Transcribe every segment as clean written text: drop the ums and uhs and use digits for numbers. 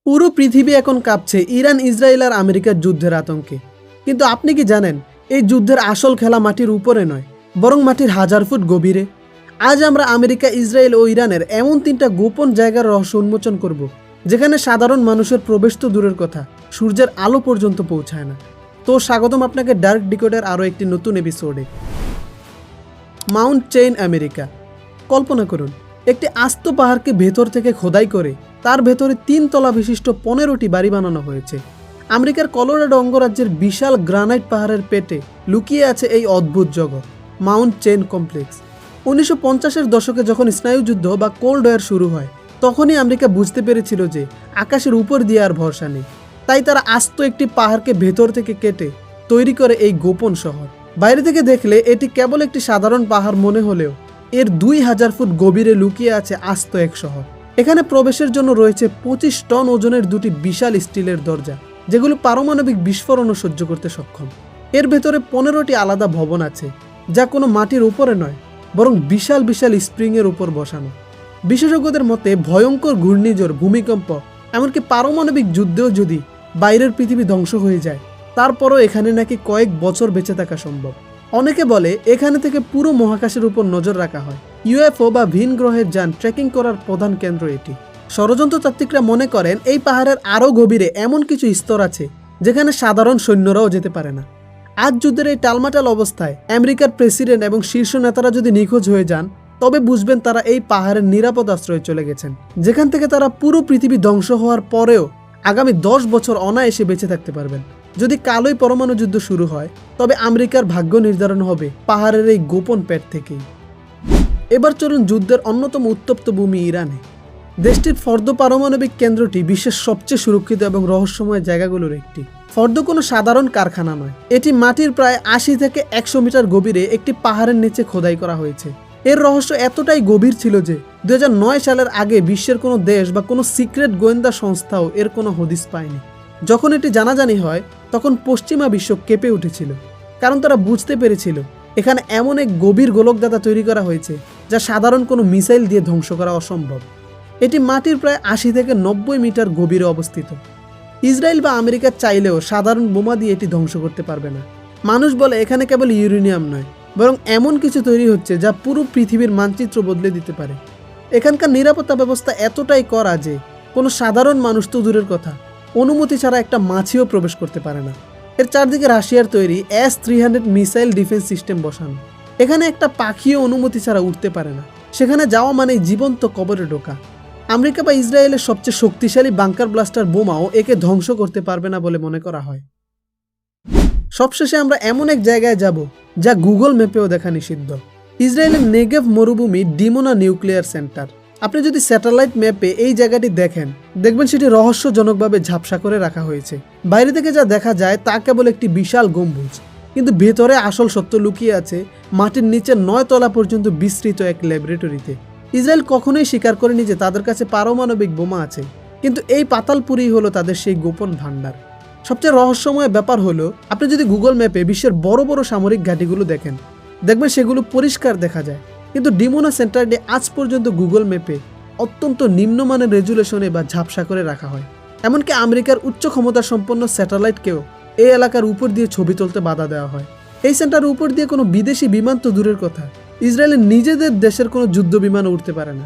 পুরো পৃথিবী এখন কাঁপছে ইরান ইসরায়েল আর আমেরিকার যুদ্ধের আতঙ্কে। কিন্তু আপনি কি জানেন এই যুদ্ধের আসল খেলা মাটির উপরে নয়, বরং মাটির 1000 ফুট গভীরে। আজ আমরা আমেরিকা, ইসরায়েল ও ইরানের এমন 3টা গোপন জায়গার রহস্য উন্মোচন করব, যেখানে সাধারণ মানুষের প্রবেশ তো দূরের কথা, সূর্যের আলো পর্যন্ত পৌঁছায় না। তো স্বাগতম আপনাকে ডার্ক ডিকোডের আরও একটি নতুন এপিসোডে। Mount chain America. কল্পনা করুন, একটি আস্ত পাহাড়কে ভেতর থেকে খোদাই করে তার ভেতরে 3 তলা বিশিষ্ট 15টি বাড়ি বানানো হয়েছে। আমেরিকার কলোরাডো অঙ্গরাজ্যের বিশাল গ্রানাইট পাহাড়ের পেটে লুকিয়ে আছে এই অদ্ভুত জগৎ, মাউন্ট চেইন কমপ্লেক্স। 1950-এর দশকে যখন স্নায়ুযুদ্ধ বা কোল্ড ওয়ার শুরু হয়, তখনই আমেরিকা বুঝতে পেরেছিল যে আকাশের উপর দিয়ে আর ভরসা নেই। তাই তারা আস্ত একটি পাহাড়কে ভেতর থেকে কেটে তৈরি করে এই গোপন শহর। বাইরে থেকে দেখলে এটি কেবল একটি সাধারণ পাহাড় মনে হলেও এর 2000 ফুট গভীরে লুকিয়ে আছে আস্ত এক শহর। এখানে প্রবেশের জন্য রয়েছে 25 টন ওজনের 2টি বিশাল স্টিলের দরজা, যেগুলো পারমাণবিক বিস্ফোরণও সহ্য করতে সক্ষম। এর ভেতরে 15টি আলাদা ভবন আছে, যা কোনো মাটির উপরে নয়, বরং বিশাল বিশাল স্প্রিংয়ের উপর বসানো। বিশেষজ্ঞদের মতে ভয়ঙ্কর ঘূর্ণিঝড়, ভূমিকম্প, এমনকি পারমাণবিক যুদ্ধেও যদি বাইরের পৃথিবী ধ্বংস হয়ে যায়, তারপরও এখানে নাকি কয়েক বছর বেঁচে থাকা সম্ভব। অনেকে বলে এখানে থেকে পুরো মহাকাশের উপর নজর রাখা হয়। ইউএফও বা ভিন গ্রহের যান ট্রেকিং করার প্রধান কেন্দ্র এটি। ষড়যন্ত্রতাত্ত্বিকরা মনে করেন এই পাহাড়ের আরও গভীরে এমন কিছু স্তর আছে যেখানে সাধারণ সৈন্যরাও যেতে পারে না। আজ যুদ্ধের এই টালমাটাল অবস্থায় আমেরিকার প্রেসিডেন্ট এবং শীর্ষ নেতারা যদি নিখোঁজ হয়ে যান, তবে বুঝবেন তারা এই পাহাড়ের নিরাপদ আশ্রয়ে চলে গেছেন, যেখান থেকে তারা পুরো পৃথিবী ধ্বংস হওয়ার পরেও আগামী 10 বছর অনায়াসে বেঁচে থাকতে পারবেন। যদি কালই পরমাণু যুদ্ধ শুরু হয়, তবে আমেরিকার ভাগ্য নির্ধারণ হবে পাহাড়ের এই গোপন পেট থেকেই। এবার চলুন যুদ্ধের অন্যতম উত্তপ্ত ভূমি ইরানে। দেশটির ফর্দো পারমাণবিক কেন্দ্রটি বিশ্বের সবচেয়ে সুরক্ষিত এবং রহস্যময় জায়গাগুলোর একটি। ফর্দো কোনো সাধারণ কারখানা নয়, এটি মাটির প্রায় 80 থেকে 100 মিটার গভীরে একটি পাহাড়ের নিচে খোদাই করা হয়েছে। এর রহস্য এতটাই গভীর ছিল যে 2009 সালের আগে বিশ্বের কোনো দেশ বা কোনো সিক্রেট গোয়েন্দা সংস্থাও এর কোনো হদিস পায়নি। যখন এটি জানাজানি হয়, তখন পশ্চিমা বিশ্ব কেঁপে উঠেছিল, কারণ তারা বুঝতে পেরেছিল এখানে এমন এক গভীর গোলকদাতা তৈরি করা হয়েছে যা সাধারণ কোনো মিসাইল দিয়ে ধ্বংস করা অসম্ভব। এটি মাটির প্রায় 80 থেকে 90 মিটার গভীরে অবস্থিত। ইসরায়েল বা আমেরিকা চাইলেও সাধারণ বোমা দিয়ে এটি ধ্বংস করতে পারবে না। মানুষ বলে এখানে কেবল ইউরেনিয়াম নয়, বরং এমন কিছু তৈরি হচ্ছে যা পুরো পৃথিবীর মানচিত্র বদলে দিতে পারে। এখানকার নিরাপত্তা ব্যবস্থা এতটাই কড়া যে কোনো সাধারণ মানুষ তো দূরের কথা, অনুমতি ছাড়া একটা মাছিও প্রবেশ করতে পারে না। এর চারদিকে রাশিয়ার তৈরি S-300 মিসাইল ডিফেন্স সিস্টেম বসানো। এখানে একটা পাখিও অনুমতি ছাড়া উঠতে পারে না। সেখানে যাওয়া মানেই জীবন্ত কবরে ঢোকা। আমেরিকা বা ইসরায়েলের সবচেয়ে শক্তিশালী বাংকার ব্লাস্টার বোমাও একে ধ্বংস করতে পারবে না বলে মনে করা হয়। সবশেষে আমরা এমন এক জায়গায় যাব যা গুগল ম্যাপেও দেখা নিষিদ্ধ। ইসরায়েলের নেগেভ মরুভূমি ডিমোনা নিউক্লিয়ার সেন্টার। আপনি যদি স্যাটেলাইট ম্যাপে এই জায়গাটি দেখেন, দেখবেন সেটি রহস্যজনকভাবে ঝাপসা করে রাখা হয়েছে। বাইরে থেকে যা দেখা যায় তা কেবল একটি বিশাল গম্বুজ, কিন্তু ভেতরে আসল সত্য লুকিয়ে আছে মাটির নিচে 9 তলা পর্যন্ত বিস্তৃত এক ল্যাবরেটরিতে। ইসরায়েল কখনোই স্বীকার করেনি যে তাদের কাছে পারমাণবিক বোমা আছে, কিন্তু এই পাতালপুরি হলো তাদের সেই গোপন ভান্ডার। সবচেয়ে রহস্যময় ব্যাপার হলো, আপনি যদি গুগল ম্যাপে বিশ্বের বড় বড় সামরিক ঘাঁটিগুলো দেখেন, দেখবেন সেগুলো পরিষ্কার দেখা যায়, কিন্তু ডিমোনা সেন্টারটি আজ পর্যন্ত গুগল ম্যাপে অত্যন্ত নিম্নমানের রেজুলেশনে বা ঝাপসা করে রাখা হয়। এমনকি আমেরিকার উচ্চ ক্ষমতা সম্পন্ন স্যাটেলাইটকেও এই এলাকার উপর দিয়ে ছবি তুলতে বাধা দেওয়া হয়। এই সেন্টারের উপর দিয়ে কোনো বিদেশি বিমান তো দূরের কথা, ইসরায়েলের নিজেদের দেশের কোনো যুদ্ধ বিমানও উঠতে পারে না।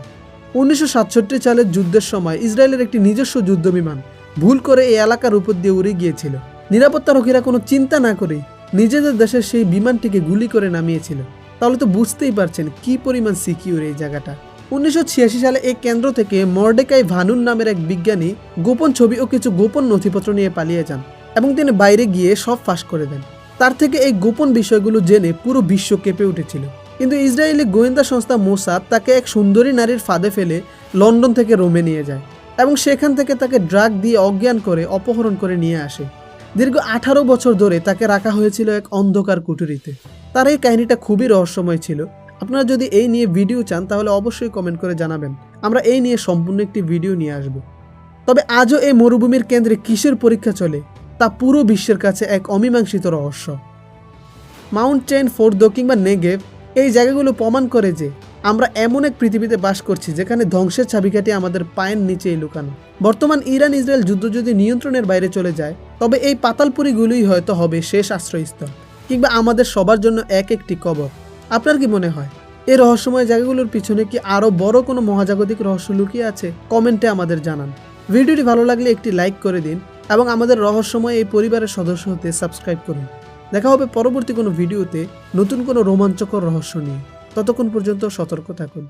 1967 সালের যুদ্ধের সময় ইসরায়েলের একটি নিজস্ব যুদ্ধ বিমান ভুল করে এই এলাকার উপর দিয়ে উড়ে গিয়েছিল। নিরাপত্তারক্ষীরা কোনো চিন্তা না করে নিজেদের দেশের সেই বিমানটিকে গুলি করে নামিয়েছিল। তাহলে তো বুঝতেই পারছেন কি পরিমাণ সিকিউর এই জায়গাটা। 1986 সালে এই কেন্দ্র থেকে মর্ডেকাই ভানুন নামের এক বিজ্ঞানী গোপন ছবি ও কিছু গোপন নথিপত্র নিয়ে পালিয়ে যান এবং তিনি বাইরে গিয়ে সব ফাঁস করে দেন। তার থেকে এই গোপন বিষয়গুলো জেনে পুরো বিশ্ব কেঁপে উঠেছিল। কিন্তু ইসরায়েলি গোয়েন্দা সংস্থা মোসাদ তাকে এক সুন্দরী নারীর ফাঁদে ফেলে লন্ডন থেকে রোমে নিয়ে যায় এবং সেখান থেকে তাকে ড্রাগ দিয়ে অজ্ঞান করে অপহরণ করে নিয়ে আসে। দীর্ঘ 18 বছর ধরে তাকে রাখা হয়েছিল এক অন্ধকার কুঠুরিতে। তার এই কাহিনীটা খুবই রহস্যময় ছিল। আপনারা যদি এই নিয়ে ভিডিও চান তাহলে অবশ্যই কমেন্ট করে জানাবেন, আমরা এই নিয়ে সম্পূর্ণ একটি ভিডিও নিয়ে আসব। তবে আজও এই মরুভূমির কেন্দ্রে কিসের পরীক্ষা চলে তা পুরো বিশ্বের কাছে এক অমীমাংসিত রহস্য। মাউন্ট চেইন, ফোর্দো কিংবা নেগেভ, এই জায়গাগুলো প্রমাণ করে যে আমরা এমন এক পৃথিবীতে বাস করছি যেখানে ধ্বংসের চাবিকাঠি আমাদের পায়ের নিচেই লুকানো। বর্তমান ইরান ইসরায়েল যুদ্ধ যদি নিয়ন্ত্রণের বাইরে চলে যায়, তবে এই পাতালপুরিগুলোই হয়তো হবে শেষ আশ্রয়স্থল, কিংবা আমাদের সবার জন্য এক একটি কবর। আপনার কি মনে হয় এই রহস্যময় জায়গাগুলোর পিছনে কি আরও বড় কোনো মহাজাগতিক রহস্য লুকিয়ে আছে? কমেন্টে আমাদের জানান। ভিডিওটি ভালো লাগলে একটি লাইক করে দিন এবং আমাদের রহস্যময় এই পরিবারের সদস্য হতে সাবস্ক্রাইব করুন। দেখা হবে পরবর্তী কোনো ভিডিওতে নতুন কোনো রোমাঞ্চকর রহস্য নিয়ে। ততক্ষণ পর্যন্ত সতর্ক থাকুন।